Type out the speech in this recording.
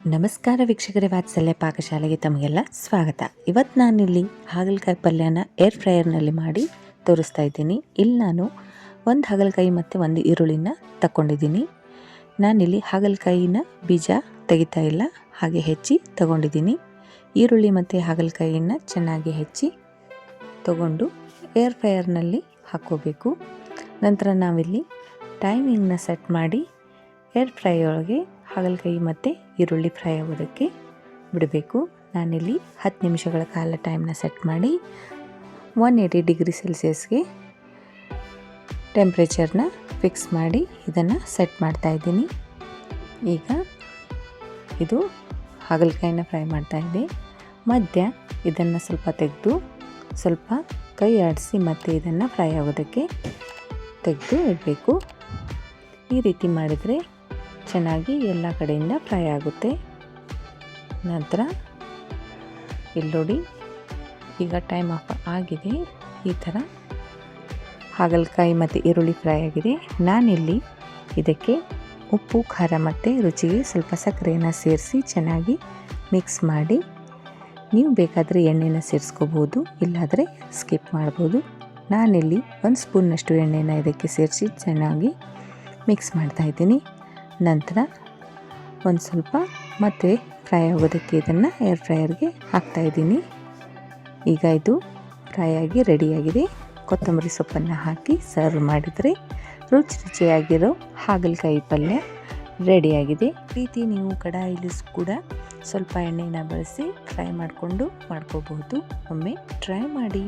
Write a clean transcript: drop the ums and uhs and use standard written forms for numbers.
ನಮಸ್ಕಾರ ವೀಕ್ಷಕರೇ, ವಾತ್ಸಲ್ಯ ಪಾಕಶಾಲೆಗೆ ತಮಗೆಲ್ಲ ಸ್ವಾಗತ. ಇವತ್ತು ನಾನಿಲ್ಲಿ ಹಾಗಲಕಾಯಿ ಪಲ್ಯನ ಏರ್ ಫ್ರೈಯರ್ನಲ್ಲಿ ಮಾಡಿ ತೋರಿಸ್ತಾ ಇದ್ದೀನಿ. ಇಲ್ಲಿ ನಾನು ಒಂದು ಹಾಗಲಕಾಯಿ ಮತ್ತು ಒಂದು ಈರುಳ್ಳಿನ ತಗೊಂಡಿದ್ದೀನಿ. ನಾನಿಲ್ಲಿ ಹಾಗಲಕಾಯಿನ ಬೀಜ ತೆಗಿತಾ ಇಲ್ಲ, ಹಾಗೆ ಹೆಚ್ಚಿ ತಗೊಂಡಿದ್ದೀನಿ. ಈರುಳ್ಳಿ ಮತ್ತು ಹಾಗಲಕಾಯಿನ ಚೆನ್ನಾಗಿ ಹೆಚ್ಚಿ ತಗೊಂಡು ಏರ್ ಫ್ರೈಯರ್ನಲ್ಲಿ ಹಾಕ್ಕೋಬೇಕು. ನಂತರ ನಾವಿಲ್ಲಿ ಟೈಮಿಂಗ್ನ ಸೆಟ್ ಮಾಡಿ ಏರ್ ಫ್ರೈ ಒಳಗೆ ಹಾಗಲಕಾಯಿ ಮತ್ತು ಈರುಳ್ಳಿ ಫ್ರೈ ಆಗೋದಕ್ಕೆ ಬಿಡಬೇಕು. ನಾನಿಲ್ಲಿ 10 ನಿಮಿಷಗಳ ಕಾಲ ಟೈಮ್ನ ಸೆಟ್ ಮಾಡಿ 180 ಡಿಗ್ರಿ ಸೆಲ್ಸಿಯಸ್ಗೆ ಟೆಂಪ್ರೇಚರ್ನ ಫಿಕ್ಸ್ ಮಾಡಿ ಇದನ್ನು ಸೆಟ್ ಮಾಡ್ತಾ ಇದ್ದೀನಿ. ಈಗ ಇದು ಹಾಗಲಕಾಯಿನ ಫ್ರೈ ಮಾಡ್ತಾ ಇದೆ. ಮಧ್ಯ ಇದನ್ನು ಸ್ವಲ್ಪ ತೆಗೆದು ಸ್ವಲ್ಪ ಕೈ ಆಡಿಸಿ ಮತ್ತು ಇದನ್ನು ಫ್ರೈ ಆಗೋದಕ್ಕೆ ತೆಗೆದು ಇಡಬೇಕು. ಈ ರೀತಿ ಮಾಡಿದರೆ ಚೆನ್ನಾಗಿ ಎಲ್ಲ ಕಡೆಯಿಂದ ಫ್ರೈ ಆಗುತ್ತೆ. ನಂತರ ಇಲ್ಲಿ ನೋಡಿ, ಈಗ ಟೈಮ್ ಆಫ್ ಆಗಿದೆ. ಈ ಥರ ಹಾಗಲಕಾಯಿ ಮತ್ತು ಈರುಳ್ಳಿ ಫ್ರೈ ಆಗಿದೆ. ನಾನಿಲ್ಲಿ ಇದಕ್ಕೆ ಉಪ್ಪು, ಖಾರ ಮತ್ತು ರುಚಿಗೆ ಸ್ವಲ್ಪ ಸಕ್ಕರೆಯನ್ನು ಸೇರಿಸಿ ಚೆನ್ನಾಗಿ ಮಿಕ್ಸ್ ಮಾಡಿ, ನೀವು ಬೇಕಾದರೆ ಎಣ್ಣೆನ ಸೇರಿಸ್ಕೋಬೋದು, ಇಲ್ಲಾದರೆ ಸ್ಕಿಪ್ ಮಾಡ್ಬೋದು. ನಾನಿಲ್ಲಿ 1 ಸ್ಪೂನ್ನಷ್ಟು ಎಣ್ಣೆನ ಇದಕ್ಕೆ ಸೇರಿಸಿ ಚೆನ್ನಾಗಿ ಮಿಕ್ಸ್ ಮಾಡ್ತಾಯಿದ್ದೀನಿ. ನಂತರ ಒಂದು ಸ್ವಲ್ಪ ಮತ್ತೆ ಫ್ರೈ ಆಗೋದಕ್ಕೆ ಇದನ್ನು ಏರ್ ಫ್ರೈಯರ್ಗೆ ಹಾಕ್ತಾಯಿದ್ದೀನಿ. ಈಗ ಇದು ಫ್ರೈ ಆಗಿ ರೆಡಿಯಾಗಿದೆ. ಕೊತ್ತಂಬರಿ ಸೊಪ್ಪನ್ನು ಹಾಕಿ ಸರ್ವ್ ಮಾಡಿದರೆ ರುಚಿಯಾಗಿರೋ ಹಾಗಲಕಾಯಿ ಪಲ್ಯ ರೆಡಿಯಾಗಿದೆ. ಈ ರೀತಿ ನೀವು ಕಡಾಯಿಲಿ ಕೂಡ ಸ್ವಲ್ಪ ಎಣ್ಣೆನ ಬಳಸಿ ಫ್ರೈ ಮಾಡಿಕೊಂಡು ಮಾಡ್ಕೋಬಹುದು. ಒಮ್ಮೆ ಟ್ರೈ ಮಾಡಿ.